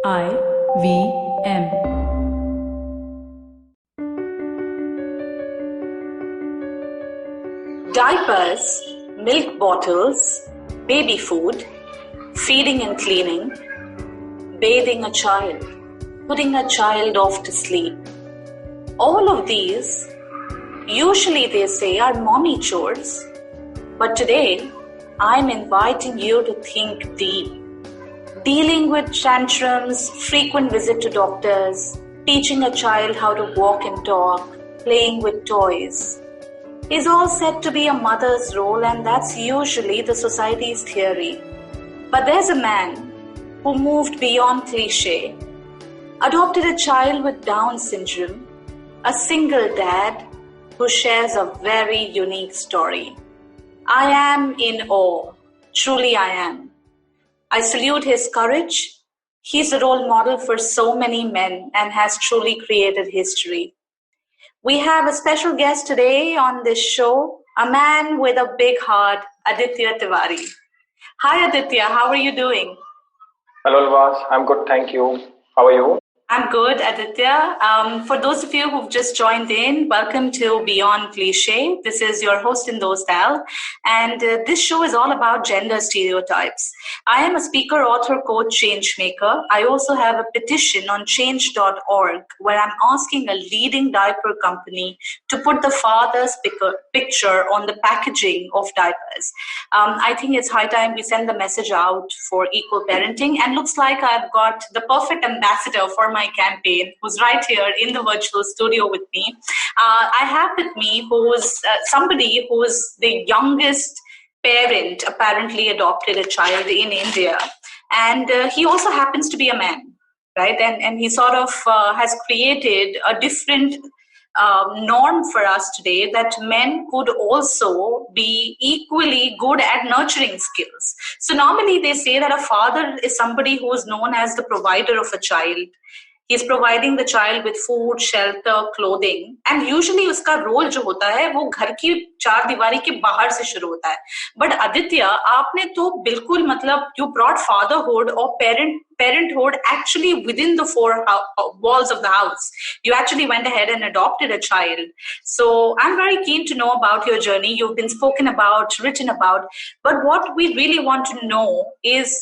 IVM. Diapers, milk bottles, baby food, feeding and cleaning, bathing a child, putting a child off to sleep. All of these, usually they say, are mommy chores. But today, I'm inviting you to think deep. Dealing with tantrums, frequent visit to doctors, teaching a child how to walk and talk, playing with toys, is all said to be a mother's role, and that's usually the society's theory. But there's a man who moved beyond cliche, adopted a child with Down syndrome, a single dad who shares a very unique story. I am in awe. Truly I am. I salute his courage. He's a role model for so many men and has truly created history. We have a special guest today on this show, a man with a big heart, Aditya Tiwari. Hi Aditya, how are you doing? Hello Alvas, I'm good, thank you. How are you? I'm good, Aditya. For those of you who've just joined in, welcome to Beyond Cliche. This is your host in Dostal, and this show is all about gender stereotypes. I am a speaker, author, coach, change maker. I also have a petition on change.org where I'm asking a leading diaper company to put the father's picture on the packaging of diapers. I think it's high time we send the message out for equal parenting, and looks like I've got the perfect ambassador for my campaign, who's right here in the virtual studio with me. I have with me who's somebody who's the youngest parent apparently adopted a child in India, and he also happens to be a man, right? And he sort of has created a different norm for us today, that men could also be equally good at nurturing skills. So normally they say that a father is somebody who is known as the provider of a child. He's providing the child with food, shelter, clothing, and usually उसका role जो होता है वो घर की चार दीवारी के बाहर से शुरू होता है. But Aditya, आपने तो बिल्कुल मतलब you brought fatherhood or parenthood actually within the four walls of the house. You actually went ahead and adopted a child. So I'm very keen to know about your journey. You've been spoken about, written about, but what we really want to know is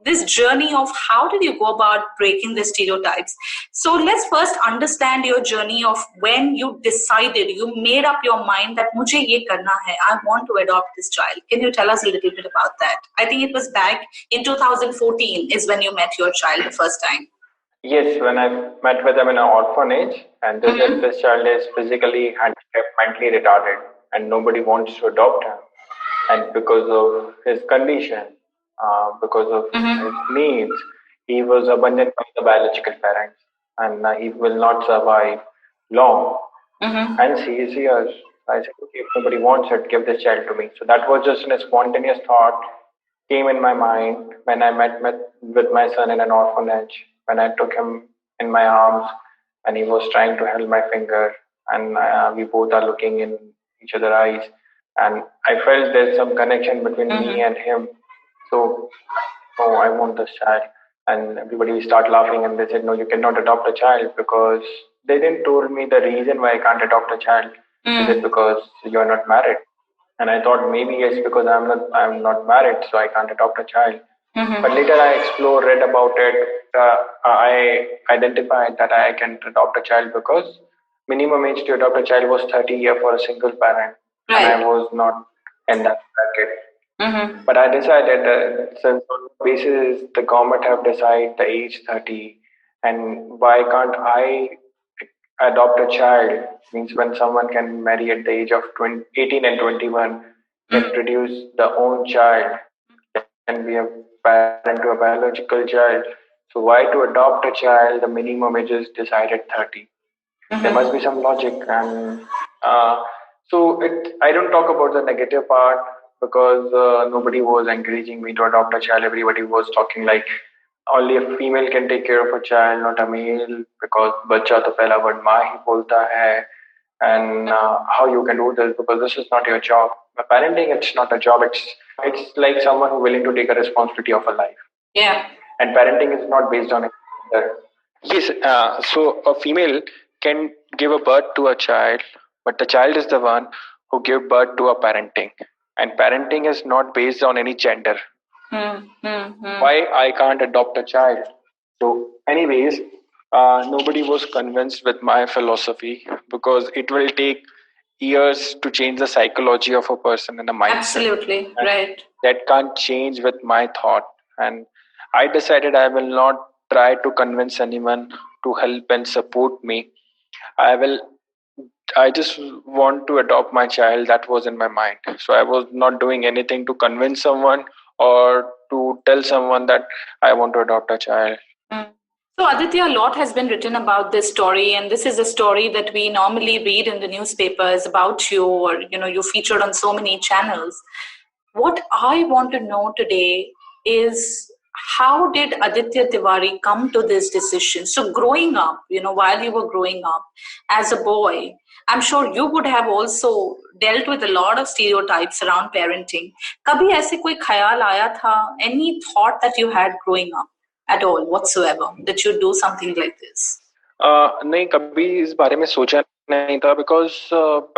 this journey of how did you go about breaking the stereotypes. So let's first understand your journey of when you decided, you made up your mind that mujhe ye karna hai, I want to adopt this child. Can you tell us a little bit about that? I think it was back in 2014 is when you met your child the first time. Yes, when I met with them in an orphanage, and this child is physically handicapped, mentally retarded, and nobody wants to adopt him. And because of his condition, because of his needs, he was abandoned by the biological parents, and he will not survive long. And he is here. I said, okay, if nobody wants it, give this child to me. So that was just a spontaneous thought came in my mind when I met with my son in an orphanage, when I took him in my arms and he was trying to hold my finger, and we both are looking in each other's eyes, and I felt there's some connection between me and him. So, oh, I want this child. And everybody start laughing, and they said, no, you cannot adopt a child, because they didn't told me the reason why I can't adopt a child. Is it because you're not married? And I thought maybe yes, because I'm not married, so I can't adopt a child. But later I explored, read about it. I identified that I can adopt a child because minimum age to adopt a child was 30 years for a single parent. Right. And I was not in that bracket. But I decided that since on the basis the government have decided the age 30, and why can't I adopt a child? Means when someone can marry at the age of 18 and 21, can produce their own child, and be a parent to a biological child. So why to adopt a child, the minimum age is decided 30. There must be some logic. And so I don't talk about the negative part, because nobody was encouraging me to adopt a child. Everybody was talking like only a female can take care of a child, not a male, because bacha to pehla word maa hi bolta hai. And how you can do this, because this is not your job. But parenting, it's not a job. It's like someone who willing to take a responsibility of a life. Yeah. And parenting is not based on it. Yes, so a female can give a birth to a child, but the child is the one who give birth to a parenting. And parenting is not based on any gender. Why I can't adopt a child? So, anyways, nobody was convinced with my philosophy because it will take years to change the psychology of a person and a mindset. Absolutely, And right. that can't change with my thought. And I decided I will not try to convince anyone to help and support me. I will. I just want to adopt my child. That was in my mind. So I was not doing anything to convince someone or to tell someone that I want to adopt a child. So, Aditya, a lot has been written about this story, and this is a story that we normally read in the newspapers about you, or you featured on so many channels. What I want to know today is, how did Aditya Tiwari come to this decision? So, growing up, while you were growing up as a boy, I'm sure you would have also dealt with a lot of stereotypes around parenting. कभी ऐसे कोई ख्याल आया था? Any thought that you had growing up at all whatsoever that you do something like this? नहीं, कभी इस बारे में सोचा नहीं था बिकॉज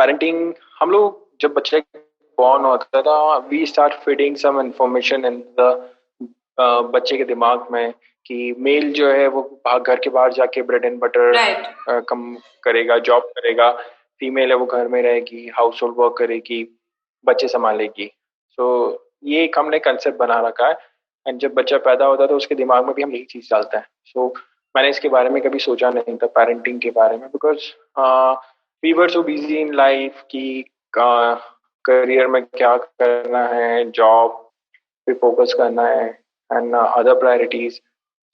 पेरेंटिंग हम लोग जब बच्चे बॉर्न होता था we start feeding some information in the बच्चे के दिमाग में कि मेल जो है वो घर के बाहर जाके ब्रेड एंड बटर कम करेगा, जॉब करेगा, फीमेल है वो घर में रहेगी, हाउस होल्ड वर्क करेगी, बच्चे संभालेगी. सो ये एक हमने कंसेप्ट बना रखा है एंड जब बच्चा पैदा होता है तो उसके दिमाग में भी हम यही चीज डालते हैं. सो मैंने इसके बारे में कभी सोचा नहीं था पेरेंटिंग के बारे में because we were so busy in life कि करियर में क्या करना है, जॉब पे फोकस करना है and other priorities.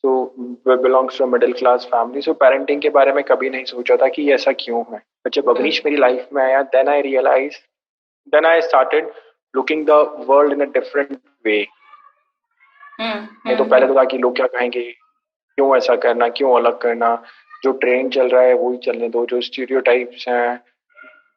So we belongs to middle class family. So parenting के बारे में कभी नहीं सोचा था कि ऐसा क्यों है. बट जब अग्निश मेरी लाइफ में आया then I realise, then I started looking the world in a different way. नहीं तो पहले तो था कि लोग क्या कहेंगे, क्यों ऐसा करना, क्यों अलग करना, जो ट्रेंड चल रहा है वही चलने दो, जो स्टीरियोटाइप्स हैं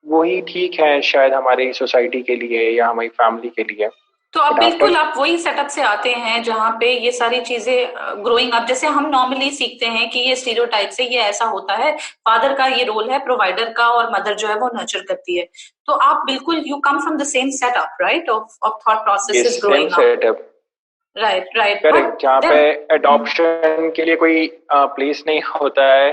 वही ठीक है शायद हमारी सोसाइटी के लिए या हमारी फैमिली के लिए. तो अब बिल्कुल आप वही सेटअप से आते हैं जहाँ पे ये सारी चीजें ग्रोइंग अप, जैसे हम नॉर्मली सीखते हैं कि ये स्टीरियोटाइप से ये ऐसा होता है, फादर का ये रोल है प्रोवाइडर का और मदर जो है वो नर्चर करती है. तो आप बिल्कुल you come from the same setup right of thought process growing up. Right correct. जहाँ पे अडॉप्शन के लिए कोई प्लेस नहीं होता है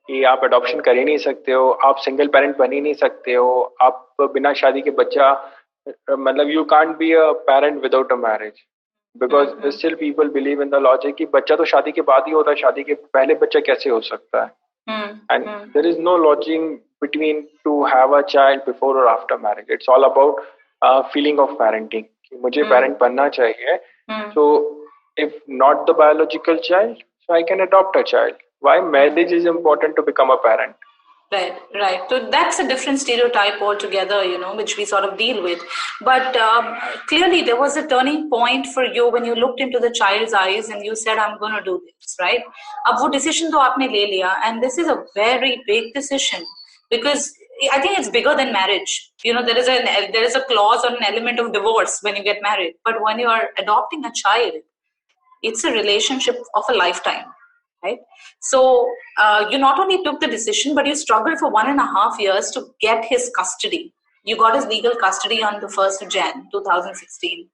कि आप अडॉप्शन कर ही नहीं सकते हो, आप सिंगल पेरेंट बन ही नहीं सकते हो, आप बिना शादी के बच्चा मतलब you can't be a parent without a marriage because still people believe in the logic कि बच्चा तो शादी के बाद ही होता है, शादी के पहले बच्चा कैसे हो सकता है. And there is no logic between to have a child before और after marriage. It's all about feeling of parenting कि मुझे पेरेंट बनना चाहिए. So if not the biological child, so I can adopt a child. Why marriage is important to become a parent? Right. So that's a different stereotype altogether, which we sort of deal with. But clearly there was a turning point for you when you looked into the child's eyes and you said, I'm going to do this, right? अब वो decision तो आपने ले लिया, and this is a very big decision because I think it's bigger than marriage. There is a clause or an element of divorce when you get married. But when you are adopting a child, it's a relationship of a lifetime, right? So you not only took the decision, but you struggled for 1.5 years to get his custody. You got his legal custody on the 1st of Jan 2016.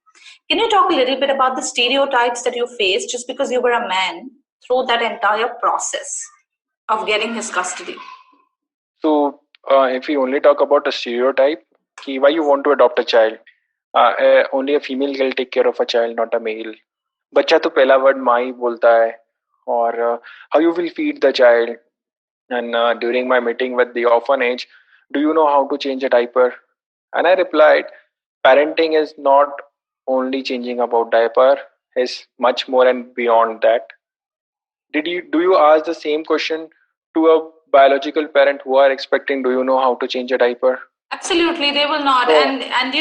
Can you talk a little bit about the stereotypes that you faced just because you were a man through that entire process of getting his custody? So if we only talk about a stereotype, why you want to adopt a child? Only a female will take care of a child, not a male. बच्चा तो पहला word माँ ही बोलता है. और how you will feed the child. And during my meeting with the orphanage, do you know how to change a diaper? And I replied, parenting is not only changing about diaper, is much more and beyond that. Do you ask the same question to a biological parent who are expecting, do you know how to change a diaper? Absolutely, they will not. So, and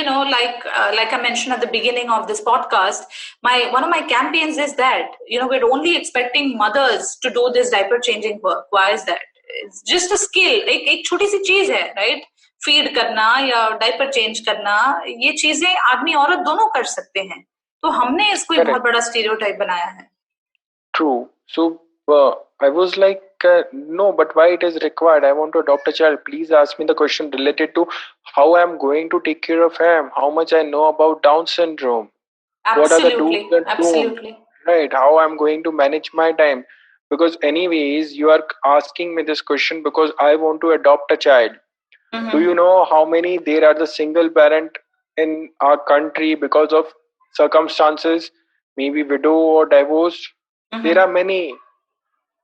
like I mentioned at the beginning of this podcast, one of my campaigns is that we're only expecting mothers to do this diaper changing work. Why is that? It's just a skill. एक छोटी सी चीज है, right? Feed करना या diaper change करना, ये चीजें आदमी औरत दोनों कर सकते हैं. तो हमने इसको एक बहुत बड़ा स्टीरियोटाइप बनाया है. True. So I was like, no, but why it is required? I want to adopt a child. Please ask me the question related to how I'm going to take care of him, how much I know about Down syndrome, what are the do's Absolutely, and don'ts, absolutely. right? How I'm going to manage my time. Because, anyways, you are asking me this question because I want to adopt a child. Do you Mm-hmm. know how many there are the single parent in our country because of circumstances, maybe widow or divorced? There Mm-hmm. are many,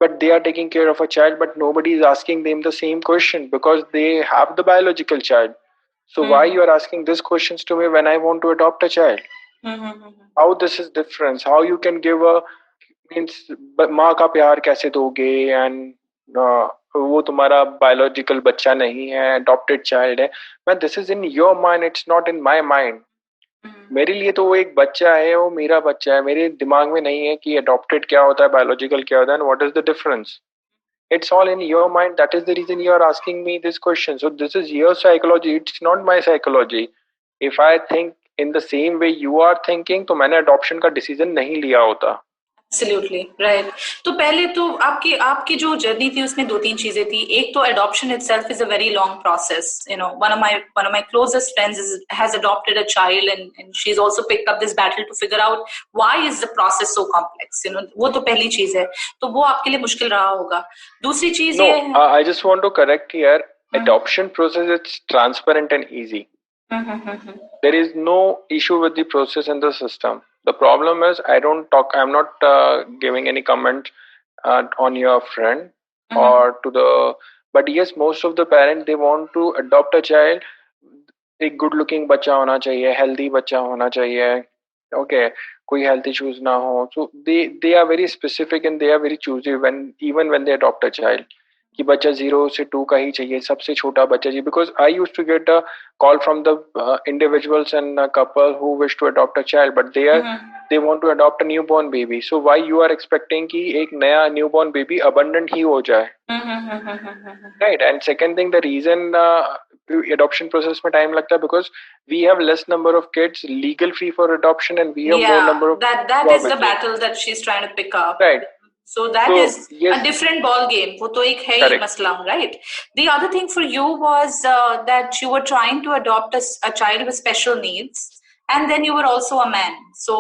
but they are taking care of a child, but nobody is asking them the same question because they have the biological child. So why Mm-hmm. you are asking these questions to me when I want to adopt a child? Mm-hmm. How this is difference? How you can give a means माँ का प्यार कैसे दोगे and वो तुम्हारा biological बच्चा नहीं है, अडॉप्टेड चाइल्ड है। मैं this is in your mind, it's not in my mind. Mm-hmm. मेरे लिए तो वो एक बच्चा है, वो मेरा बच्चा है। मेरे दिमाग में नहीं है कि अडॉप्टेड क्या होता है, बायोलॉजिकल क्या होता है, and what is the difference. It's all in your mind. That is the reason you are asking me this question. So this is your psychology. It's not my psychology. If I think in the same way you are thinking, तो मैंने adoption का decision नहीं लिया होता। Absolutely, right. तो पहले तो आपकी आपकी जो जर्नी थी उसमें दो तीन चीजें थी। एक तो adoption itself is a very long process. You know, one of my closest friends has adopted a child, and she's also picked up this battle to figure out why is the process so complex. You know, वो तो पहली चीज है। तो वो आपके लिए मुश्किल रहा होगा। दूसरी चीज No, ये है। I just want to correct here. Adoption process is transparent and easy. There is no issue with the process in the system. The problem is I don't talk. I'm not giving any comment on your friend or to the. But yes, most of the parents they want to adopt a child. एक good looking बच्चा होना चाहिए, healthy बच्चा होना चाहिए, okay, कोई health issues ना हो। So they are very specific and they are very choosy when even when they adopt a child कि बच्चा 0 से 2 का ही चाहिए, सबसे छोटा बच्चा चाहिए। Because I use to get a call from the individuals and a couple who wish to adopt a child, but they want to adopt a newborn baby. So why you are expecting कि एक नया newborn baby abundant ही हो जाए, right? And second thing, the reason adoption process में time लगता है because we have less number of kids legal free for adoption and we have more number of that is the बच्चे, battle that she's trying to pick up. right? So that So is yes, a different ball game. वो तो एक है ही correct. मसला, right? The other thing for you was that you were trying to adopt a child with special needs, and then you were also a man. So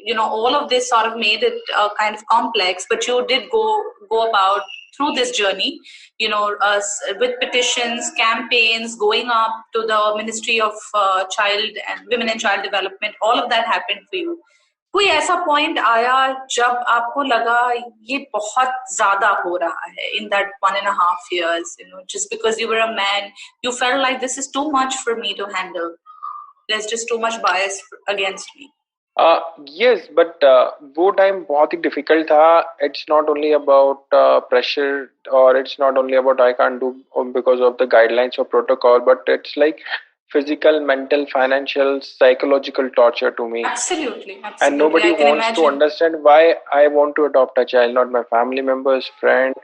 you know all of this sort of made it kind of complex. But you did go about through this journey, you know, with petitions, campaigns, going up to the Ministry of Child and Women and Child Development. All of that happened for you. कोई ऐसा point आया जब आपको लगा ये बहुत ज्यादा हो रहा है in that 1.5 years, you know, just because you were a man, you felt like this is too much for me to handle. There's just too much bias against me. Yes, but वो time बहुत ही difficult था। It's not only about pressure और it's not only about I can't do because of the guidelines और protocol, but it's like physical, mental, financial, psychological torture to me. Absolutely. And nobody wants to understand why I want to adopt a child, not my family members, friend,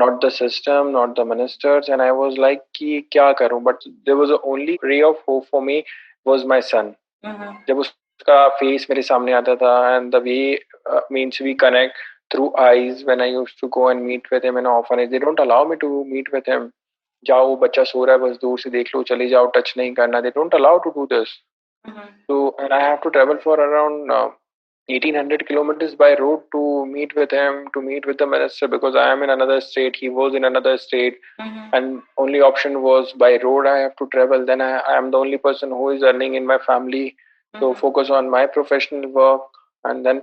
not the system, not the ministers. And I was like कि क्या करूं, but there was a only ray of hope for me was my son. जब उसका face मेरे सामने आता था and the way means we connect through eyes when I used to go and meet with him in an orphanage. They don't allow me to meet with him. जाओ, वो बच्चा सो रहा है, बस दूर से देख लो, चले जाओ, टच नहीं करना। They don't allow to do this. So and I have to travel for around 1800 kilometers by road to meet with him, to meet with the minister, because I am in another state, he was in another state, and only option was by road. I have to travel. Then I am the only person who is earning in my family, so focus on my professional work. And then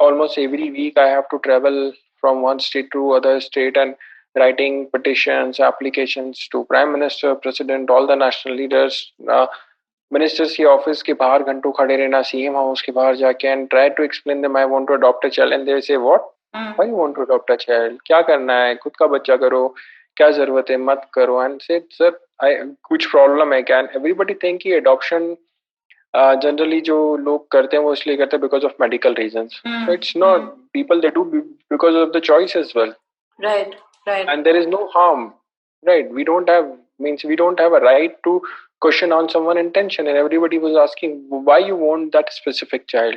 almost every week I have to travel from one state to other state and writing petitions, applications to prime minister, president, all the national leaders, ministers के office के बाहर घंटों खड़े रहना, CM house के बाहर जाके and try to explain them I want to adopt a child and they say what, why you want to adopt a child, क्या करना है, खुद का बच्चा करो, क्या जरूरत है, मत करो। एंड से सर आई कुछ प्रॉब्लम है क्या? एंड एवरीबॉडी थिंक कि अडॉप्शन जनरली जो लोग करते हैं वो इसलिए करते हैं because of medical reasons. So it's not, people they do because of the choice as well, right, and there is no harm, right? We don't have, means we don't have a right to question on someone intention, and everybody was asking why you want that specific child.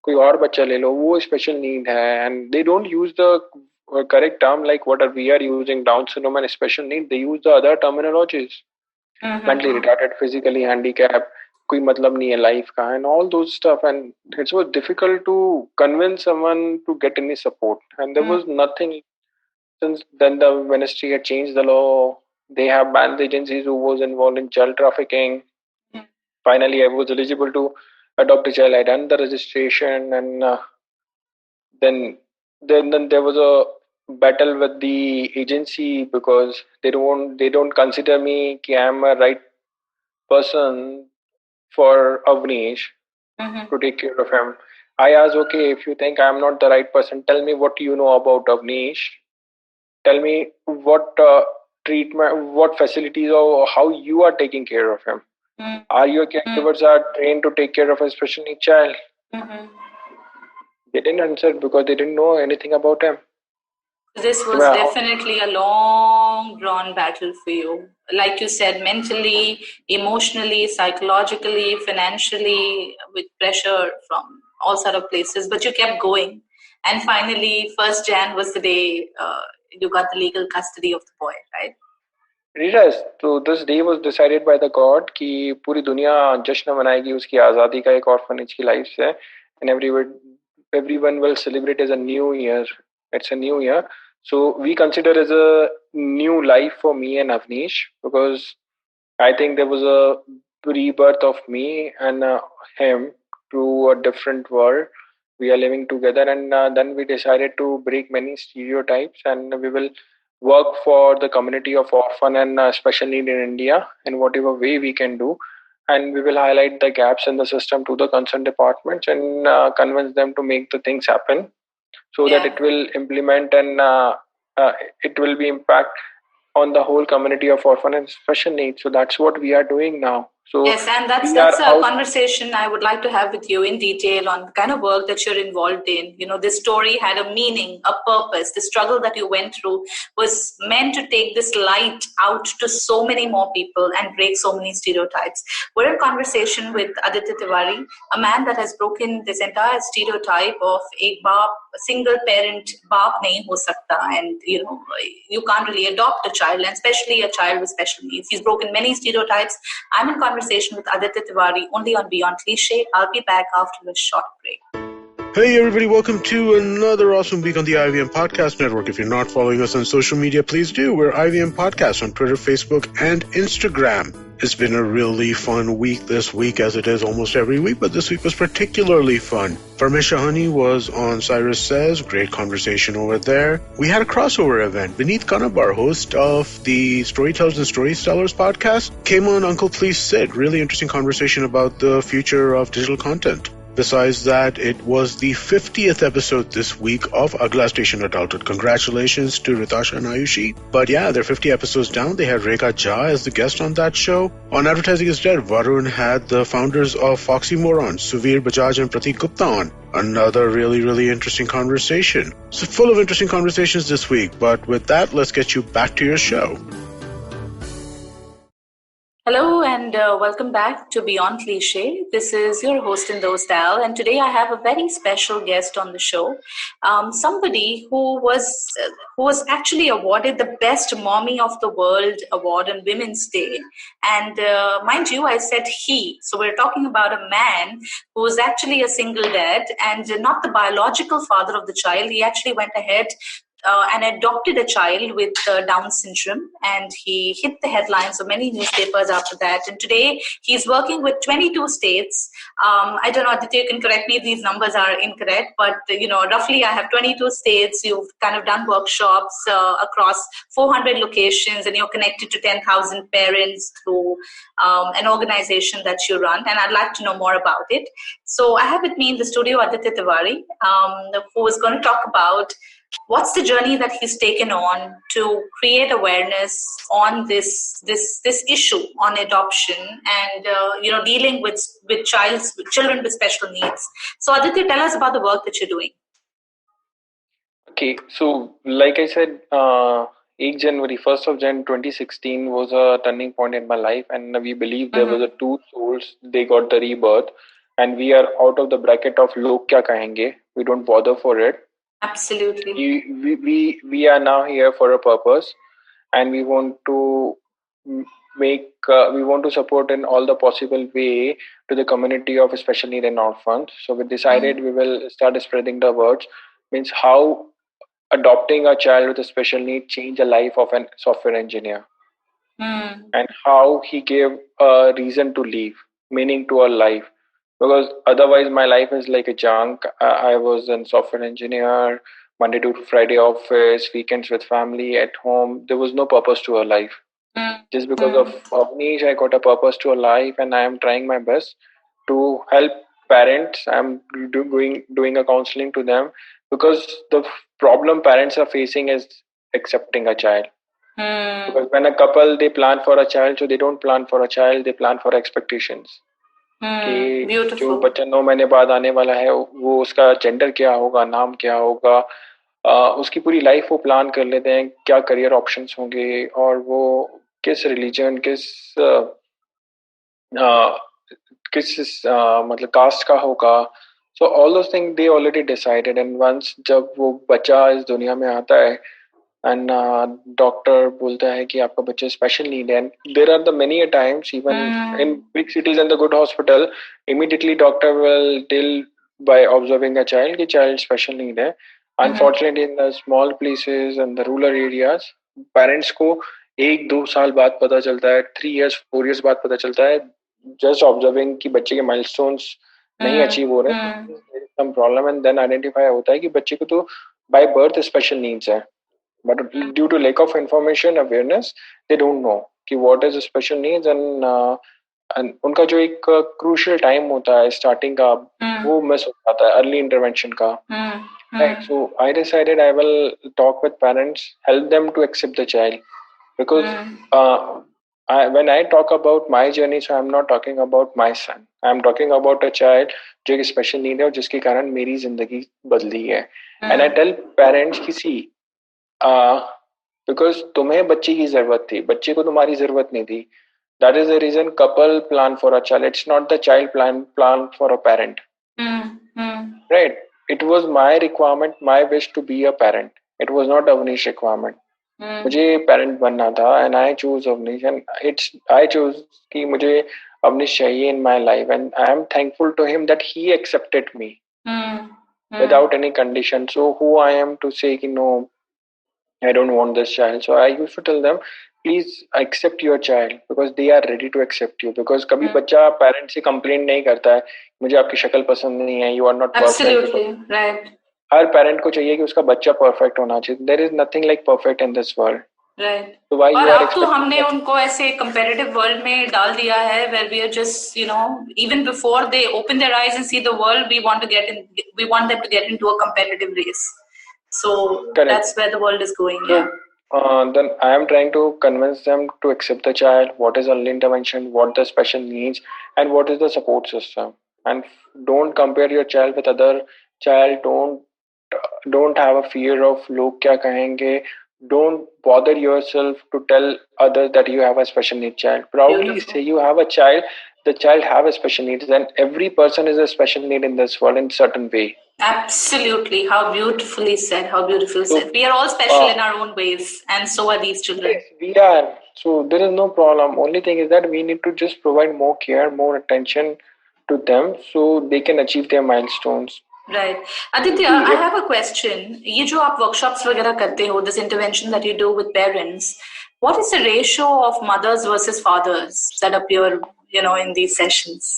कोई और बच्चा ले लो, वो special need है, and they don't use the correct term, like what are we are using, Down syndrome and special need, they use the other terminologies. Mentally retarded, physically handicapped, कोई मतलब नहीं है life का, and all those stuff. And it was difficult to convince someone to get any support. And there was nothing. Since then, the ministry had changed the law. They have banned the agencies who was involved in child trafficking. Finally, I was eligible to adopt a child. I done the registration, and then then there was a battle with the agency because they don't consider me कि I am a right person for Avnish to take care of him. I asked, okay, if you think I am not the right person, tell me what you know about Avnish. Tell me what treatment, what facilities, or how you are taking care of him. Are your caregivers are trained to take care of a special needs child? They didn't answer because they didn't know anything about him. This was definitely a long drawn battle for you. Like you said, mentally, emotionally, psychologically, financially, with pressure from all sort of places, but you kept going. And finally, 1st Jan was the day you got the legal custody of the boy, right? Yes, so this day was decided by the God कि पूरी दुनिया जश्न मनाएगी उसकी आज़ादी का एक orphanage की लाइफ से, and everyone will celebrate as a new year. It's a new year. So we consider as a new life for me and Avnish, because I think there was a rebirth of me and him to a different world. We are living together, and then we decided to break many stereotypes, and we will work for the community of orphan and special need in India in whatever way we can do. And we will highlight the gaps in the system to the concerned departments and convince them to make the things happen so that it will implement and it will be impact on the whole community of orphan and special needs. So that's what we are doing now. So yes, and that's a conversation I would like to have with you in detail on the kind of work that you're involved in. You know, this story had a meaning, a purpose. The struggle that you went through was meant to take this light out to so many more people and break so many stereotypes. We're in conversation with Aditya Tiwari, a man that has broken this entire stereotype of a single parent baap nahi ho sakta, and you know, you can't really adopt a child, and especially a child with special needs. He's broken many stereotypes. I'm in conversation with Aditya Tiwari only on Beyond Cliche. I'll be back after a short break. Hey everybody, welcome to another awesome week on the IVM Podcast Network. If you're not following us on social media, please do. We're IVM Podcast on Twitter, Facebook, and Instagram. It's been a really fun week this week, as it is almost every week, but this week was particularly fun. Parmesh Shahani was on Cyrus Says, great conversation over there. We had a crossover event. Vineet Kanabar, host of the Storytellers and Storytellers podcast, came on Uncle Please Sit. Really interesting conversation about the future of digital content. Besides that, it was the 50th episode this week of Agla Station Adulthood. Congratulations to Ritasha and Ayushi. But yeah, they're 50 episodes down. They had Rekha Jha as the guest on that show. On Advertising is Dead, Varun had the founders of Foxy Moron, Suvir Bajaj and Pratik Gupta on. Another really, really interesting conversation. So full of interesting conversations this week. But with that, let's get you back to your show. Hello and welcome back to Beyond Cliche. This is your host Indostal, and today I have a very special guest on the show. Somebody who was actually awarded the Best Mommy of the World award on Women's Day. And mind you, I said he. So we're talking about a man who is actually a single dad and not the biological father of the child. He actually went ahead and adopted a child with Down syndrome, and he hit the headlines of many newspapers after that. And today he's working with 22 states. I don't know, Aditya, you can correct me if these numbers are incorrect, but you know, roughly I have 22 states. You've kind of done workshops across 400 locations, and you're connected to 10,000 parents through an organization that you run. And I'd like to know more about it. So I have with me in the studio Aditya Tiwari, who is going to talk about what's the journey that he's taken on to create awareness on this issue on adoption and you know, dealing with children with special needs. So Aditya, tell us about the work that you're doing. Okay, so like I said, 1st of January 2016 was a turning point in my life, and we believe there was a two souls, they got the rebirth, and we are out of the bracket of log kya kahenge. We don't bother for it. Absolutely. We are now here for a purpose, and we want to we want to support in all the possible way to the community of special need and orphans. So we decided we will start spreading the words, means how adopting a child with a special need change the life of a software engineer, and how he gave a reason to live, meaning to our life. Because otherwise, my life is like a junk. I was a software engineer, Monday to Friday office, weekends with family at home. There was no purpose to our life. Just because of Avnish, I got a purpose to our life, and I am trying my best to help parents. I'm doing a counseling to them, because the problem parents are facing is accepting a child. Because when a couple they plan for a child, so they don't plan for a child, they plan for expectations. कि जो Beautiful. बच्चा 9 महीने बाद आने वाला है, वो उसका जेंडर क्या होगा, नाम क्या होगा, उसकी पूरी लाइफ वो प्लान कर लेते हैं, क्या करियर ऑप्शंस होंगे, और वो किस रिलीजन, मतलब कास्ट का होगा. So all those thing they already decided, and once जब वो बच्चा इस दुनिया में आता है, and doctor बोलता है कि आपका बच्चा special need है. There are the many a times even in big cities and the good hospital, immediately doctor will tell by observing a child कि child special need है. Unfortunately in the small places and the rural areas, parents को 1-2 साल बाद पता चलता है, 3 years 4 years बाद पता चलता है, just observing कि बच्चे के milestones नहीं अचीव हो रहे हैं, there is some problem, and then identify होता है कि बच्चे को तो by birth special needs है. But due to lack of information awareness, they don't know कि what is special needs, and उनका जो एक crucial time होता है starting का, वो miss हो जाता है early intervention का. Right. So I decided I will talk with parents, help them to accept the child, because when I talk about my journey, so I'm not talking about my son. I'm talking about a child जो एक special need है और जिसके कारण मेरी जिंदगी बदली है. And I tell parents कि see, बिकॉज तुम्हें बच्चे की जरूरत थी, बच्चे को तुम्हारी जरूरत नहीं थी. That is the reason couple plan for a child. It's not the child plan for a parent. Right. It was my requirement, my wish to be a parent. It was not Avnish requirement. मुझे parent बनना था, and I choose Avnish, and it's I choose कि मुझे अवनीश चाहिए in my life, and I am thankful to him that he accepted me without any condition. So who I am to say कि no, I don't want this child. So I used to tell them, please accept your child, because they are ready to accept you. Because कभी बच्चा parent से complain नहीं करता है मुझे आपकी शक्ल पसंद नहीं है, you are not perfect. Absolutely right. Her parent को चाहिए कि उसका बच्चा परफेक्ट होना चाहिए. There is nothing like perfect in this world. Right. So why और you are अब तो expecting हमने that? उनको ऐसे competitive world में डाल दिया है, where we are just, even before they open their eyes and see the world, we want them to get into a competitive race. So Correct. that's where the world is going. So, Yeah. then I am trying to convince them to accept the child, what is early intervention, what the special needs, and what is the support system. And don't compare your child with other child. Don't have a fear of लोग क्या कहेंगे. Don't bother yourself to tell others that you have a special need child. Proudly Beautiful. say you have a child. The child have a special needs, and every person is a special need in this world in certain way. Absolutely. How beautifully said. How beautifully said. We are all special in our own ways, and so are these children. Yes, we are. So there is no problem. Only thing is that we need to just provide more care, more attention to them, so they can achieve their milestones. Right. Aditya, I have a question. ये जो आप workshops वगैरह करते हो, this intervention that you do with parents, what is the ratio of mothers versus fathers that appear, in these sessions?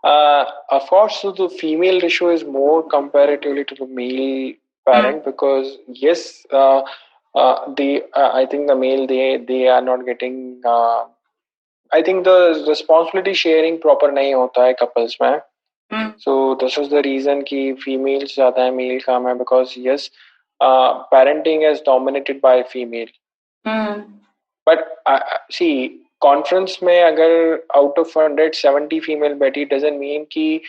Of course, so the female ratio is more comparatively to the male parent, because yes, I think the male they are not getting. I think the responsibility sharing proper नहीं होता है couples में. So this is the reason कि females ज़्यादा है, male कम है, because yes, parenting is dominated by female. But see, conference में अगर out of 170 female बैठी, doesn't mean कि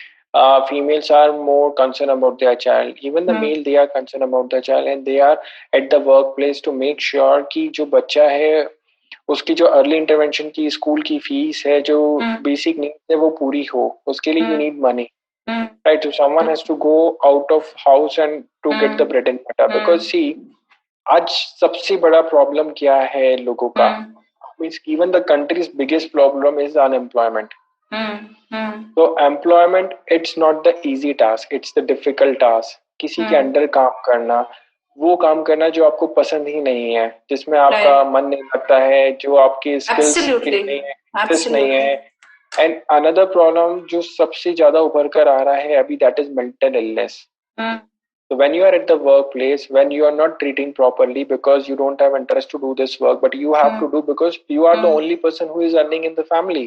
females are more concerned about their child. Even the male, they are concerned about their child, and they are at the workplace to make sure कि जो बच्चा है उसकी जो अर्ली इंटरवेंशन की school की फीस है, जो बेसिक नीड्स है वो पूरी हो. उसके लिए you need money, right? So someone has to go out of house and to get the bread and butter. Because see, आज सबसे बड़ा प्रॉब्लम क्या है लोगों का? Means even the country's biggest problem is unemployment. So employment, it's not the easy task, it's the difficult task. किसी के under काम करना, वो काम करना जो आपको पसंद ही नहीं है, जिसमें आपका मन नहीं लगता है, जो आपकी स्किल्स नहीं है, इंटरेस्ट नहीं है. एंड अनदर प्रॉब्लम जो सबसे ज्यादा उभर कर आ रहा है अभी, that is mental illness. So when you are at the workplace, when you are not treating properly because you don't have interest to do this work, but you have to do because you are the only person who is earning in the family.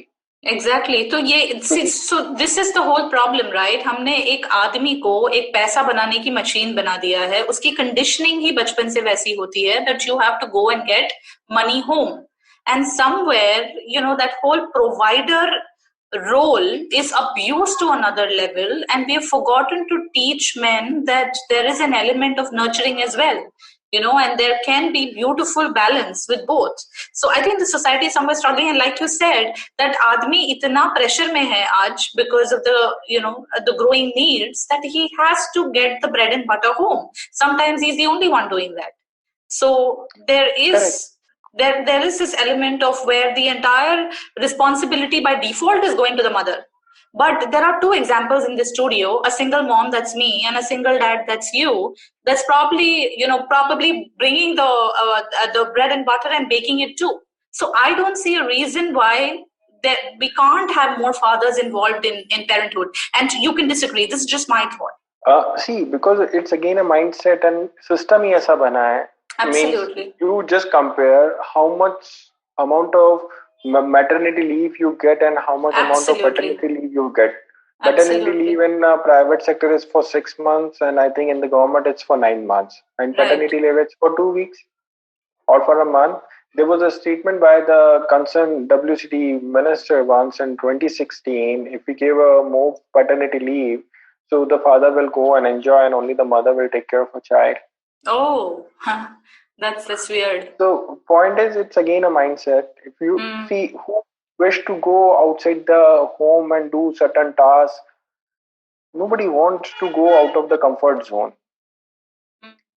Exactly. तो ये so this is the whole problem, right? हमने एक आदमी को एक पैसा बनाने की मशीन बना दिया है. उसकी कंडीशनिंग ही बचपन से वैसी होती है that you have to go and get money home. And somewhere, that whole provider role is abused to another level, and we have forgotten to teach men that there is an element of nurturing as well, and there can be beautiful balance with both. So I think the society is somewhere struggling, and like you said, that aadmi itna pressure mein hai aaj because of the the growing needs, that he has to get the bread and butter home. Sometimes he's the only one doing that. So there is there is this element of where the entire responsibility by default is going to the mother. But there are two examples in the studio: a single mom, that's me, and a single dad, that's you, that's probably bringing the bread and butter and baking it too. So I don't see a reason why that we can't have more fathers involved in parenthood. And you can disagree, this is just my thought. See, because it's again a mindset and system hi aisa bana hai. Absolutely. Means you just compare how much amount of maternity leave you get and how much amount of paternity leave you get. Maternity leave in private sector is for 6 months, and I think in the government it's for 9 months. And paternity leave it's for 2 weeks or for a month. There was a statement by the concerned WCT minister once in 2016, if we give a more paternity leave, so the father will go and enjoy and only the mother will take care of a child. Oh, that's weird. So point is, it's again a mindset. If you see who wish to go outside the home and do certain tasks, nobody wants to go out of the comfort zone.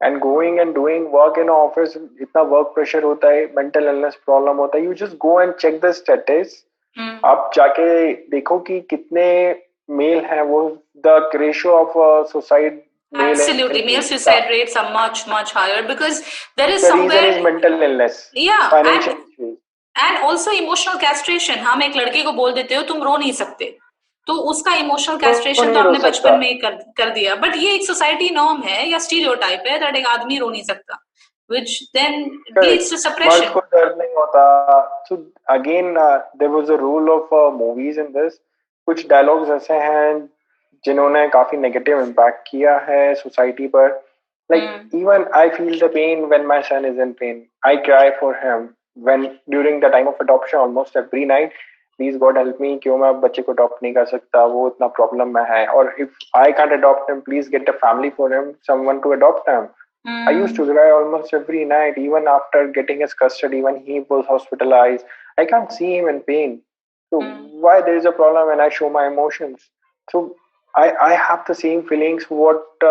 And going and doing work in office, itna work pressure hota hai, mental illness problem hota hai. You just go and check the status. आप जाके देखो कि कितने mail हैं, वो the ratio of suicide. Absolutely, male suicide rates are much higher because there is the somewhere reason is mental illness. Yeah, financial issues. And also emotional castration. हम एक लड़के को बोल देते हो तुम रो नहीं सकते, तो उसका इमोशनल कैस्ट्रेशन तो आपने बचपन में कर दिया. बट ये एक सोसाइटी नॉर्म है या स्टीरियोटाइप है दैट एक आदमी रो नहीं सकता, which then leads to suppression. मर्द को दर्द नहीं होता. So again, there was a rule of movies in this. कुछ डायलॉग्स ऐसे हैं जिन्होंने काफी नेगेटिव इम्पैक्ट किया है सोसाइटी पर. Like even I feel the pain when my son is in pain. I cry for him when during the time of adoption almost every night. Please God help me, क्यों मैं बच्चे को adopt नहीं कर सकता, वो इतना प्रॉब्लम में है. और if I can't adopt him, please get a family for him, someone to adopt him. I used to cry almost every night, even after getting his custody when he was hospitalized. I can't see him in pain. So why there is a problem when I show my emotions? So I have the same feelings what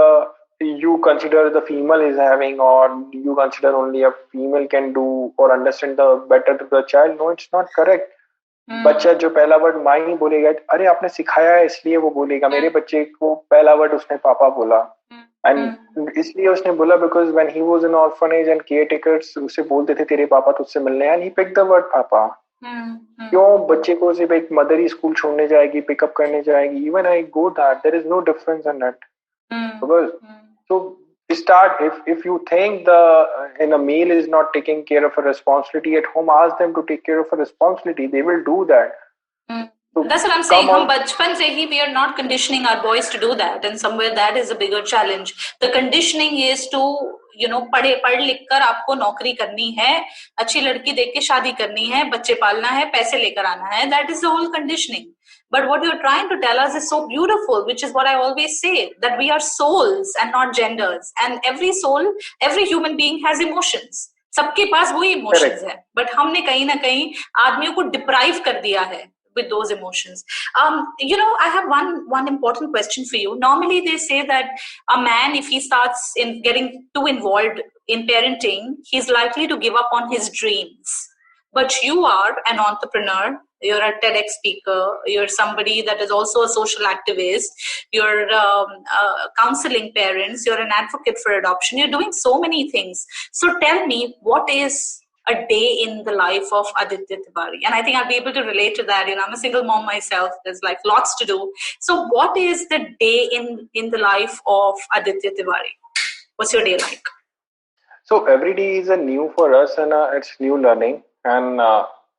you consider the female is having, or you consider only a female can do or understand the better to the child. No, it's not correct. बच्चा जो पहला word माँ ही बोलेगा, अरे आपने सिखाया है इसलिए वो बोलेगा. मेरे बच्चे को पहला वर्ड उसने पापा बोला, एंड इसलिए उसने बोला because when he was in orphanage and caretakers उसे बोलते थे तेरे पापा तुझसे मिलने, and he picked the word पापा. क्यों बच्चे को सिर्फ एक मदर ही स्कूल छोड़ने जाएगी, पिकअप करने जाएगी? Even I go that, there is no difference in that. Because so start if you think in a male is not taking care of a responsibility at home, ask them to take care of a responsibility. They will do that. So that's what I'm saying. हम बचपन से ही we are not conditioning our boys to do that, and somewhere that is a bigger challenge. The conditioning is to पढ़ लिख कर आपको नौकरी करनी है, अच्छी लड़की देख के शादी करनी है, बच्चे पालना है, पैसे लेकर आना है. That is the whole conditioning. But what you're trying to tell us is so beautiful, which is what I always say, that we are souls and not genders. And every soul, every human being has emotions. सबके पास वही emotions है, but हमने कहीं ना कहीं आदमियों को deprive कर दिया है with those emotions. I have one important question for you. Normally they say that a man, if he starts in getting too involved in parenting, he's likely to give up on his dreams. But you are an entrepreneur, you're a TEDx speaker, you're somebody that is also a social activist, you're counseling parents, you're an advocate for adoption, you're doing so many things. So tell me, what is a day in the life of Aditya Tiwari? And I think I'll be able to relate to that. I'm a single mom myself. There's like lots to do. So what is the day in the life of Aditya Tiwari? What's your day like? So every day is a new for us, and it's new learning, and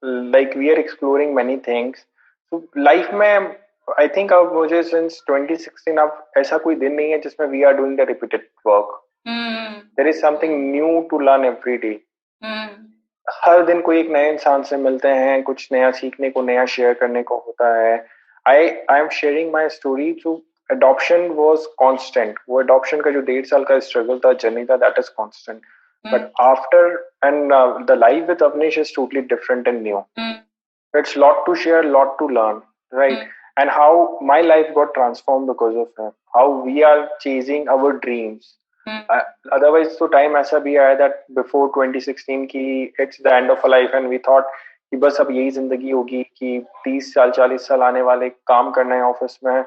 like we are exploring many things. So life में I think अब मुझे since 2016 अब ऐसा कोई दिन नहीं है जिसमें we are doing the repeated work. There is something new to learn every day. हर दिन कोई एक नए इंसान से मिलते हैं, कुछ नया सीखने को, नया शेयर करने को होता है. I am sharing my story to adoption was constant. वो adoption का जो 1.5 साल का struggle था, journey था, that is constant. But after and the life with Avnish is totally different and new. It's lot to share, lot to learn, right? And how my life got transformed because of him. How we are chasing our dreams. Otherwise, so time ऐसा भी आया that before 2016 की it's the end of a life and we thought कि बस अब यही जिंदगी होगी कि 30 साल 40 साल आने वाले काम करना है ऑफिस में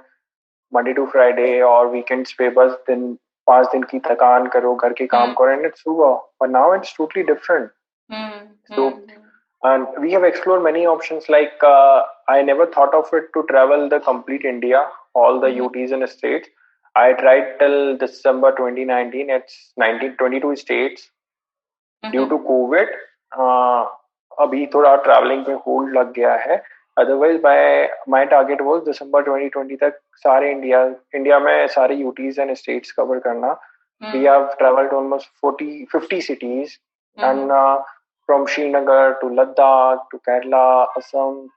मंडे टू फ्राइडे और वीकेंड्स पे बस 5 दिन की थकान करो, घर के काम करो, and it's over. But now it's totally different. So and we have explored many options. Like I never thought of it to travel the complete India, all the UTs and states. I tried till December 2019. It's 22 states. Due to COVID, अभी थोड़ा traveling पे hold लग गया है. Otherwise, my target was December 2020 तक सारे India में सारे UTs and states cover करना. We have traveled almost 50 cities and from Srinagar to Ladakh to Kerala, Assam,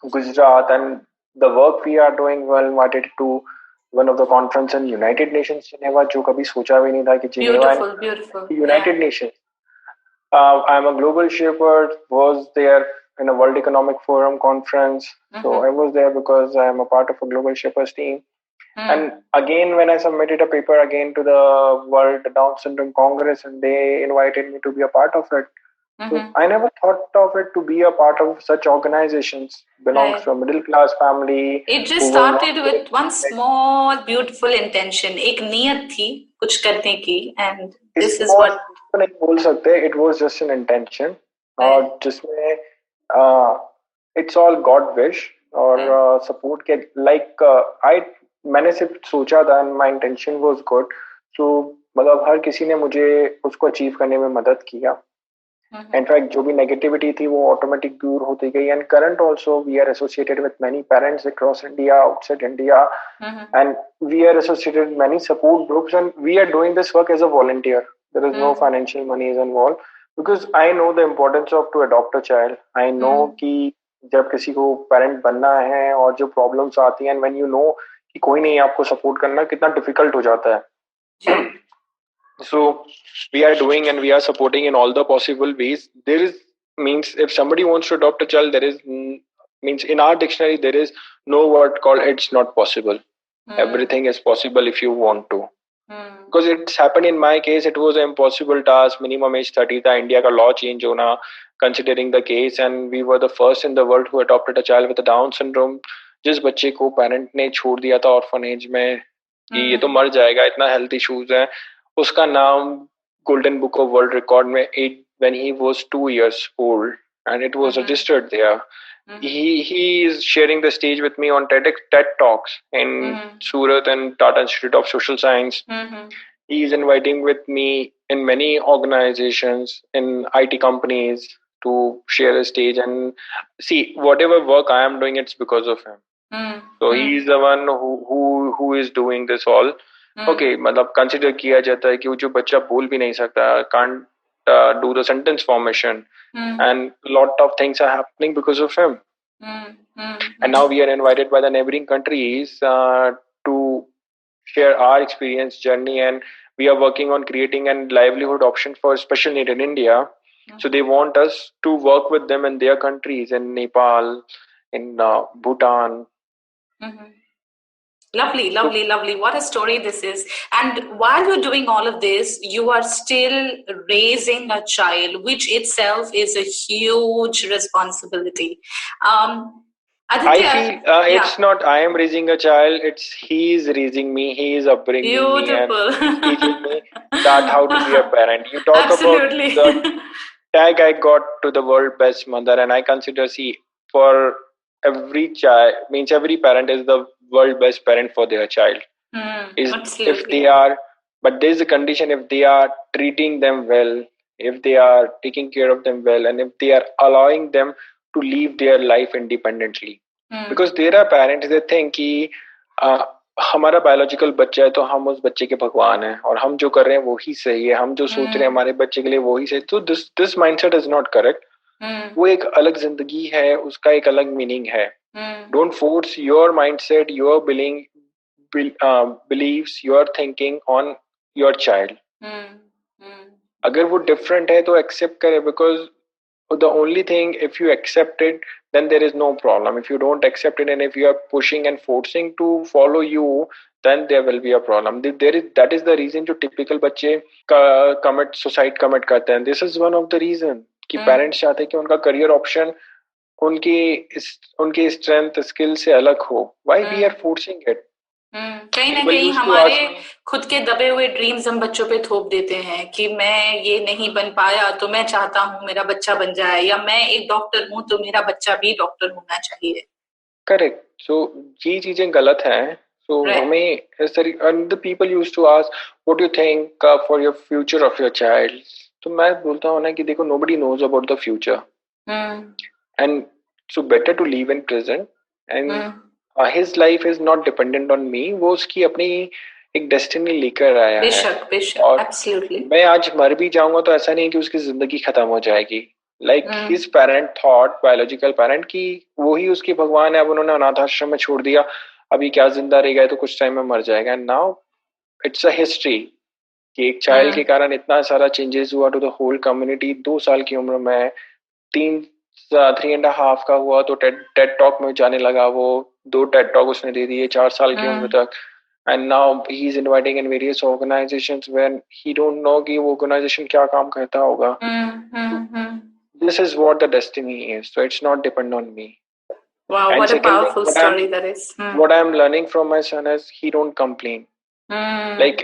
Gujarat, and the work we are doing well invited to one of the conference in United Nations Geneva, जो कभी सोचा भी नहीं था कि Geneva beautiful. United Nations. I'm a global shaper, was there in a World Economic Forum conference. So I was there because I'm a part of a Global Shapers team. And again, when I submitted a paper again to the World Down Syndrome Congress, and they invited me to be a part of it. So I never thought of it to be a part of such organizations. Belongs to a middle class family. It just started with one small, beautiful intention. एक नियत थी कुछ करने की, and this is what. नहीं बोल सकते. It was just an intention. और जिसमें it's all God wish और support के like मैंने सिर्फ सोचा था and my intention was good. So मतलब हर किसी ने मुझे उसको अचीव करने में मदद किया. इनफैक्ट जो भी नेगेटिविटी थी वो ऑटोमेटिक दूर होती गई. And current also we are associated with many parents across India, outside India, and we are associated with many support groups and we are doing this work as a volunteer. There is no financial money is involve because I know the importance of to adopt a child. I know कि जब किसी को parent बनना है और जो problems आती हैं, व्हेन यू नो कि कोई नहीं आपको सपोर्ट करना, कितना डिफिकल्ट हो जाता है. So we are doing and we are supporting in all the possible ways. There is means if somebody wants to adopt a child, there is means in our dictionary there is no word called it's not possible. Everything is possible if you want to. Because it's happened in my case, it was an impossible task. Minimum age 30 था, India का law change होना, considering the case, and we were the first in the world who adopted a child with a Down syndrome. जिस बच्चे को parent ने छोड़ दिया था ऑर्फनेज में कि ये तो मर जाएगा, इतना हेल्थ इश्यूज है, उसका नाम golden book of world record में when he was 2 years old and it was registered there. He is sharing the stage with me on TED Talks in Surat and Tata Institute of Social Science. He is inviting with me in many organizations, in IT companies to share a stage and see whatever work I am doing, it's because of him. So he is the one who is doing this all. Okay, मतलब consider किया जाता है कि वो जो बच्चा बोल भी नहीं सकता, can't do the sentence formation, and lot of things are happening because of him. And now we are invited by the neighboring countries to share our experience journey, and we are working on creating a livelihood option for special need in India. So they want us to work with them in their countries, in Nepal, in Bhutan. Mm-hmm. Lovely. What a story this is. And while you're doing all of this, you are still raising a child, which itself is a huge responsibility. Aditya, I feel it's not I am raising a child, it's he is raising me, he is upbringing me and beautiful. teaching me that how to be a parent. You talk about Absolutely. the tag I got to the world best mother, and I consider, see, for every child, means every parent is the world best parent for their child. Is if they Absolutely. are, but there is a condition: if they are treating them well, if they are taking care of them well, and if they are allowing them to live their life independently. Because there are parents they think कि हमारा biological बच्चा है तो हम उस बच्चे के भगवान हैं और हम जो कर रहे हैं वही सही है, हम जो सोच रहे हैं हमारे बच्चे के लिए वही सही। तो this mindset is not correct. वो एक अलग जिंदगी है, उसका एक अलग मीनिंग है। Don't force your mindset, your beliefs, your thinking on your child. अगर वो different है तो accept करे, because the only thing, if you accept it, then there is no problem. If you don't accept it and if you are pushing and forcing to follow you, then there will be a problem. That is the reason जो typical बच्चे suicide commit करते हैं. This is one of the reason कि parents चाहते हैं कि उनका career option उनकी strength skill से अलग हो. Why we are forcing it? कहीं ना कहीं हमारे खुद के दबे हुए ड्रीम्स हम बच्चों पे थोप देते हैं कि मैं ये नहीं बन पाया तो मैं चाहता हूँ मेरा बच्चा बन जाए, या मैं एक डॉक्टर हूँ तो मेरा बच्चा भी डॉक्टर होना चाहिए। करेक्ट। सो ये चीजें गलत हैं। सो हमें the people used to ask what you think for your future of your child. तो मैं बोलता हूँ ना कि देखो, nobody knows about the future and so better to live in present and his life is not dependent on me. वो उसकी अपनी एक डेस्टिनी लेकर आया बेशक, और absolutely. मैं आज मर भी जाऊंगा तो ऐसा नहीं कि उसकी जिंदगी खत्म हो जाएगी। Like his parent thought, biological parent, कि वो ही उसके भगवान है। अब उन्होंने अनाथ आश्रम में छोड़ दिया, अभी क्या जिंदा रह गया तो कुछ टाइम में मर जाएगा। And now it's a history कि एक चाइल्ड के कारण इतना सारा चेंजेस हुआ टू द होल कम्युनिटी। 2 साल की उम्र में 3.5 का हुआ तो टेड टॉक में जाने लगा। वो 2 टेड टॉक उसने दे दिए 4 साल की उम्र तक। And now he is inviting in various organisations when he don't know कि वो ऑर्गेनाइजेशन क्या काम करता होगा। This is what the destiny is, so it's not depend on me. Wow, what a powerful story that is. What I am learning from my son is he don't complain. Like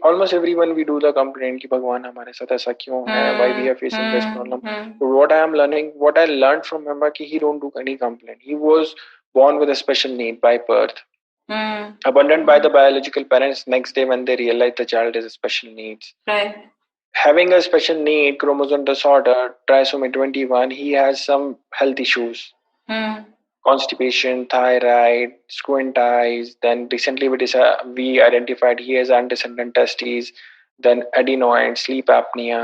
almost everyone we do the complaint कि भगवान हमारे साथ ऐसा क्यों है, why we are facing this problem. So what I learned from him कि he don't do any complaint. He was born with a special need by birth, abandoned by the biological parents next day when they realize the child has special needs. Right. Having a special need, chromosome disorder, trisomy 21, he has some health issues. Constipation, thyroid, squint eyes. Then recently we identified he has antecedent testes, then adenoid, sleep apnea,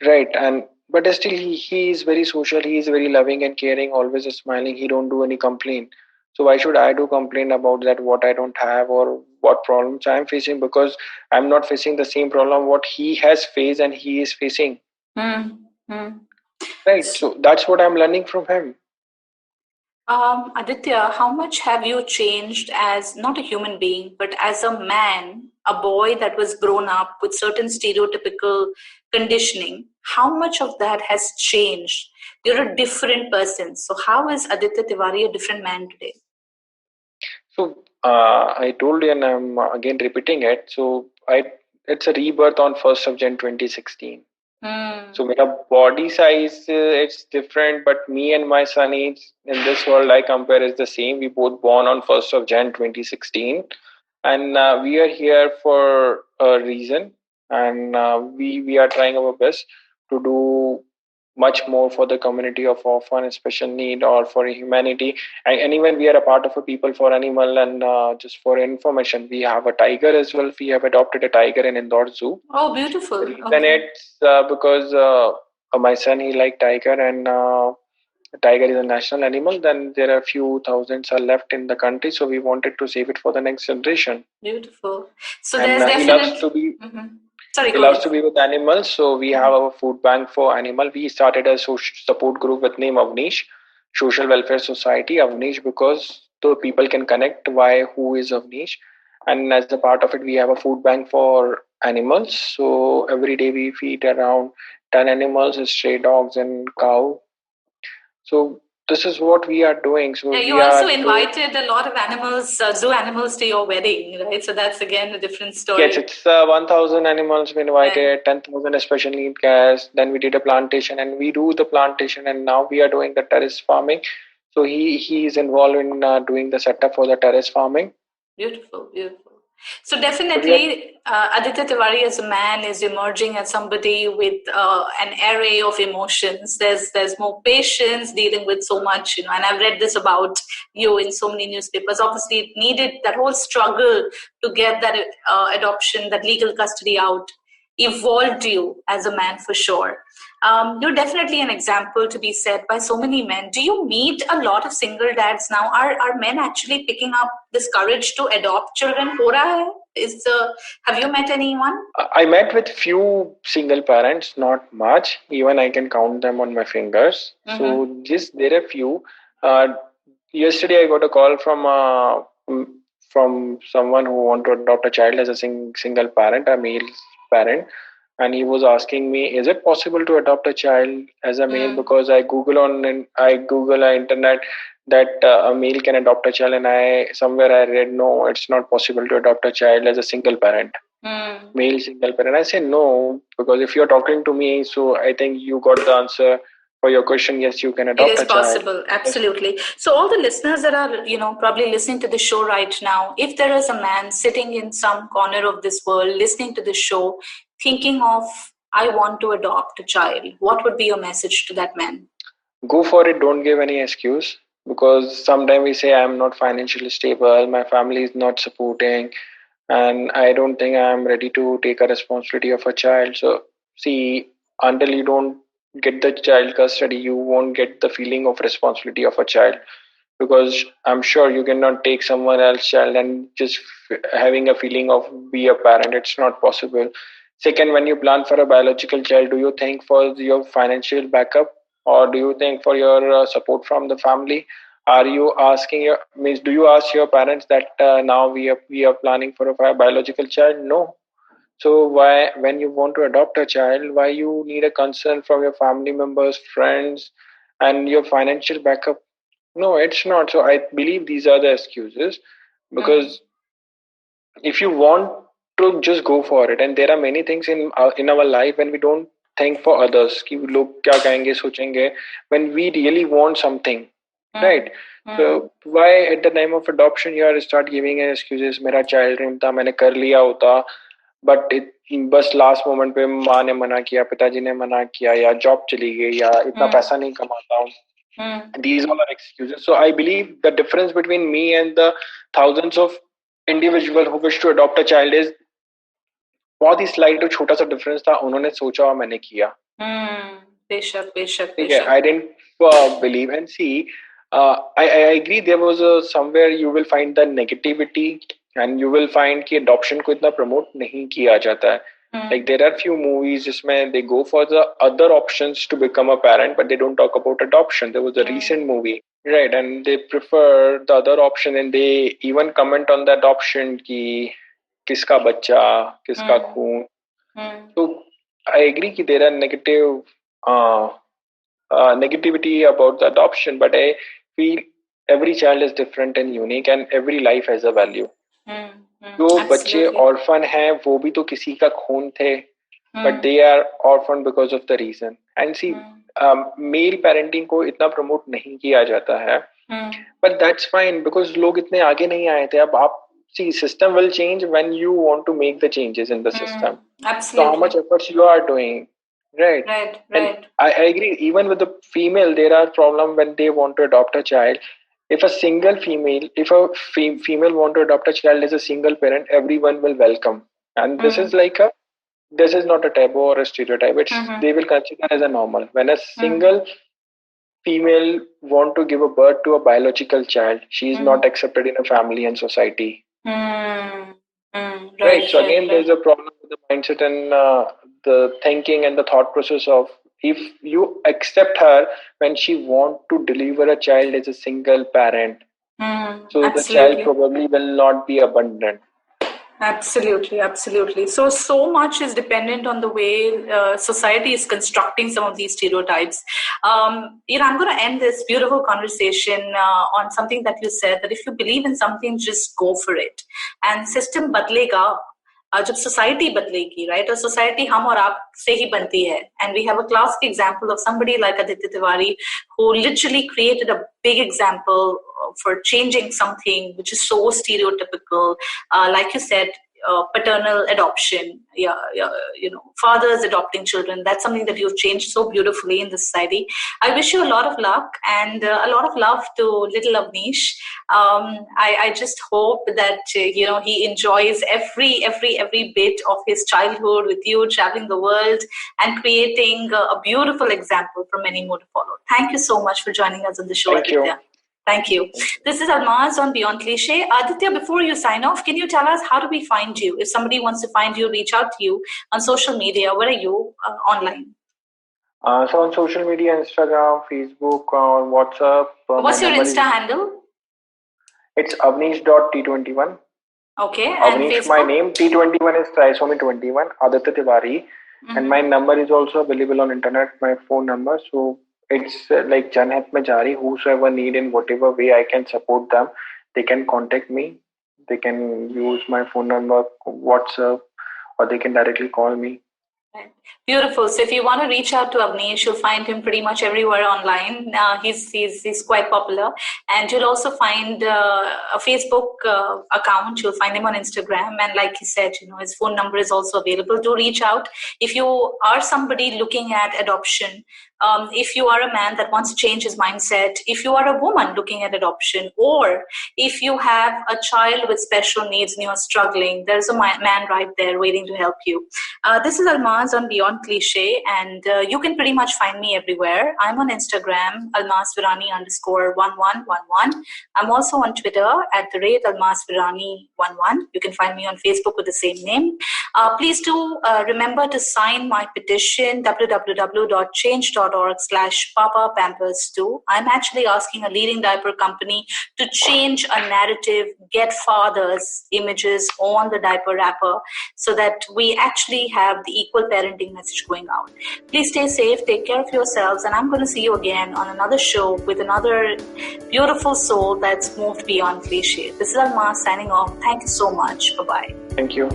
right? And but still he is very social. He is very loving and caring, always smiling. He don't do any complaint. So why should I do complain about that? What I don't have or what problems I am facing, because I'm not facing the same problem what he has faced and he is facing. Right. So that's what I'm learning from him. Aditya, how much have you changed as not a human being, but as a man, a boy that was grown up with certain stereotypical conditioning? How much of that has changed? You're a different person. So how is Aditya Tiwari a different man today? So I told you, and I'm again repeating it. So it's a rebirth on 1st of Jan 2016. So my body size it's different, but me and my son is in this world I compare is the same. We both born on 1st of Jan 2016, and we are here for a reason, and we are trying our best to do much more for the community of orphan and special need, or for humanity. And even we are a part of a people for animal. And just for information, we have a tiger as well. We have adopted a tiger in Indore Zoo. Oh, beautiful. Then it's because my son, he liked tiger, and tiger is a national animal. Then there are few thousands are left in the country, so we wanted to save it for the next generation. Beautiful. So and there's he loves to be Sorry, he loves to be with animals, so we have our food bank for animal. We started a social support group with name Avnish. social welfare society, Avnish, because the people can connect why who is Avnish. And as a part of it, we have a food bank for animals. So every day we feed around 10 animals, stray dogs and cow. So this is what we are doing. So Yeah, you we also are doing. invited a lot of animals, zoo animals, to your wedding, right? So that's again a different story. Yes, it's 1,000 animals we invited, 10,000 special need cats. Then we did a plantation, and we do the plantation, and now we are doing the terrace farming. So he is involved in doing the setup for the terrace farming. Beautiful, beautiful. So definitely, Aditya Tiwari as a man is emerging as somebody with an array of emotions. There's more patience dealing with so much, and I've read this about you in so many newspapers. Obviously, it needed that whole struggle to get that adoption, that legal custody out, evolved you as a man for sure. You're definitely an example to be set by so many men. Do you meet a lot of single dads now? Are men actually picking up this courage to adopt children? Have you met anyone? I met with few single parents, not much. Even I can count them on my fingers. So just there are few. Yesterday I got a call from someone who want to adopt a child as a single parent, a male parent, and he was asking me, is it possible to adopt a child as a male? Because I Google on internet that a male can adopt a child, and I read no, it's not possible to adopt a child as a single parent. Male single parent. I say no, because if you're talking to me, so I think you got the answer for your question. Yes, you can adopt a child. It is possible, absolutely. So all the listeners that are, probably listening to the show right now, if there is a man sitting in some corner of this world listening to the show, thinking of, I want to adopt a child, what would be your message to that man? Go for it. Don't give any excuse, because sometimes we say I'm not financially stable, my family is not supporting, and I don't think I'm ready to take a responsibility of a child. So see, until you don't get the child custody, you won't get the feeling of responsibility of a child, because I'm sure you cannot take someone else's child and just having a feeling of be a parent. It's not possible. Second, when you plan for a biological child, do you think for your financial backup, or do you think for your support from the family? Are you asking your means? Do you ask your parents that now we are planning for a biological child? No. So why, when you want to adopt a child, why you need a consent from your family members, friends, and your financial backup? No, it's not. So I believe these are the excuses, because if you want to, just go for it. And there are many things in our life when we don't think for others कि लोग क्या कहेंगे सोचेंगे, when we really want something, right? So why at the time of adoption you are start giving excuses? मेरा child dream था, मैंने कर लिया होता, but बस लास्ट मोमेंट पे माँ ने मना किया, पिताजी ने मना किया, या जॉब चली गई, या इतना पैसा नहीं कमाता हूँ. These all are excuses. So I believe the difference between me and the thousands of individuals who wish to adopt a child is बहुत ही स्लाइड और छोटा सा डिफरेंस था. उन्होंने सोचा और मैंने किया. बेशक बेशक ठीक है. I didn't believe and see. I agree. There was somewhere you will find the negativity, and you will find कि adoption को इतना promote नहीं किया जाता है. Like there are few movies जिसमें they go for the other options to become a parent, but they don't talk about adoption. There was a recent movie, right, and they prefer the other option, and they even comment on the adoption कि किसका बच्चा, किसका खून. So I agree कि there are negativity about the adoption, but I feel every child is different and unique, and every life has a value. जो बच्चे orphan हैं वो भी तो किसी का खून थे, but they are orphan because of the reason. And see, male parenting को इतना promote नहीं किया जाता है, but that's fine because लोग इतने आगे नहीं आए थे. अब आप see, system will change when you want to make the changes in the system. Absolutely. So how much efforts you are doing, right? Right. And I agree. Even with the female, there are problems when they want to adopt a child. If a female want to adopt a child as a single parent, everyone will welcome. And this is this is not a taboo or a stereotype. It's they will consider as a normal. When a single female want to give a birth to a biological child, she is not accepted in a family and society. Right. So again, there's a problem with the mindset and the thinking and the thought process of if you accept her when she want to deliver a child as a single parent, so absolutely. the child probably will not be abundant. Absolutely. So much is dependent on the way society is constructing some of these stereotypes. I'm going to end this beautiful conversation on something that you said, that if you believe in something, just go for it. And system badlega जब society बदलेगी, right? और society हम और आप से ही बनती है. And we have a classic example of somebody like Aditya Tiwari who literally created a big example for changing something which is so stereotypical. Like you said, paternal adoption, fathers adopting children. That's something that you've changed so beautifully in the society. I wish you a lot of luck and a lot of love to little Avnish. I just hope that he enjoys every bit of his childhood with you, traveling the world and creating a beautiful example for many more to follow. Thank you so much for joining us on the show, Aditya. Thank you. This is Almaz on Beyond Cliche. Aditya, before you sign off, can you tell us how do we find you? If somebody wants to find you, reach out to you on social media, where are you online? So on social media, Instagram, Facebook, WhatsApp. What's your Insta handle? It's Avnish.T21. Okay. And Avnish, Facebook? my name, T21 is Trisomy21, Aditya Tiwari. Mm-hmm. And my number is also available on internet, my phone number. So it's like Janhat Mein Jari. Whosoever need in whatever way I can support them, they can contact me. They can use my phone number, WhatsApp, or they can directly call me. Right. Beautiful. So if you want to reach out to Avnish, you'll find him pretty much everywhere online. He's quite popular, and you'll also find a Facebook account. You'll find him on Instagram, and like he said, his phone number is also available. Do reach out if you are somebody looking at adoption. If you are a man that wants to change his mindset, if you are a woman looking at adoption, or if you have a child with special needs and you're struggling, there's a man right there waiting to help you. This is Almaz on Beyond Cliche, and you can pretty much find me everywhere. I'm on Instagram, almazvirani_1111. I'm also on Twitter @almazvirani11. You can find me on Facebook with the same name. Please do remember to sign my petition, www.change.org/PapaPampers2. I'm actually asking a leading diaper company to change a narrative, get fathers' images on the diaper wrapper so that we actually have the equal parenting message going out. Please stay safe, take care of yourselves, and I'm going to see you again on another show with another beautiful soul that's moved beyond cliche. This is Almaz signing off. Thank you so much. Bye-bye. Thank you.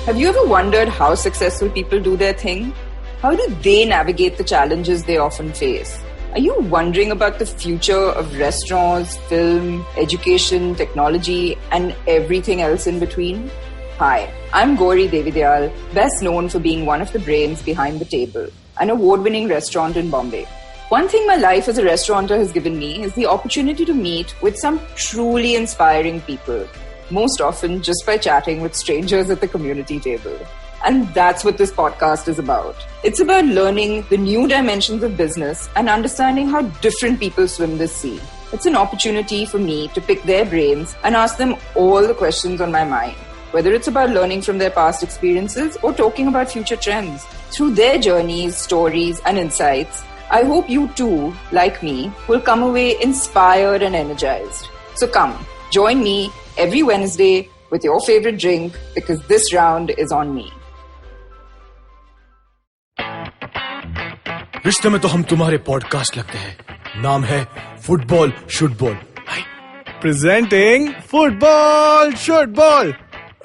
Have you ever wondered how successful people do their thing? How do they navigate the challenges they often face? Are you wondering about the future of restaurants, film, education, technology, and everything else in between? Hi, I'm Gauri Devidyal, best known for being one of the brains behind The Table, an award-winning restaurant in Bombay. One thing my life as a restaurateur has given me is the opportunity to meet with some truly inspiring people, most often just by chatting with strangers at the community table. And that's what this podcast is about. It's about learning the new dimensions of business and understanding how different people swim this sea. It's an opportunity for me to pick their brains and ask them all the questions on my mind, whether it's about learning from their past experiences or talking about future trends. Through their journeys, stories, and insights, I hope you too, like me, will come away inspired and energized. So come, join me every Wednesday with your favorite drink, because this round is on me. रिश्ते में तो हम तुम्हारे podcast लगते हैं. नाम है football शुटबॉल. Presenting Football Shortball,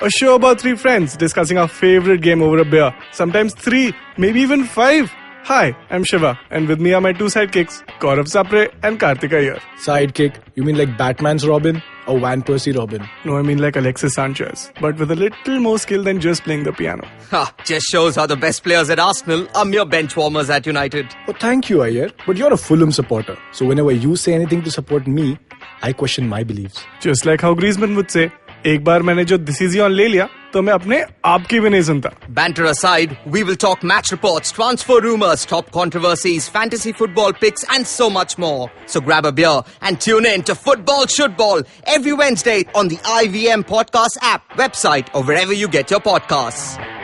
a show about three friends discussing our favorite game over a beer. Sometimes 3, maybe even 5. Hi, I'm Shiva, and with me are my two sidekicks, Gaurav Sapre and Karthik Iyer. Sidekick? You mean like Batman's Robin or Van Persie Robin? No, I mean like Alexis Sanchez, but with a little more skill than just playing the piano. Ha! Just shows how the best players at Arsenal are mere bench warmers at United. Oh, thank you, Iyer. But you're a Fulham supporter, so whenever you say anything to support me, I question my beliefs. Just like how Griezmann would say, एक बार मैंने जो decision ले लिया तो मैं अपने आप की भी नहीं सुनता. Banter aside, we will talk match reports, transfer rumors, top controversies, fantasy football picks, and so much more. So grab a beer and tune in to Football Should Ball every Wednesday on the IVM Podcast app, website, or wherever you get your podcasts.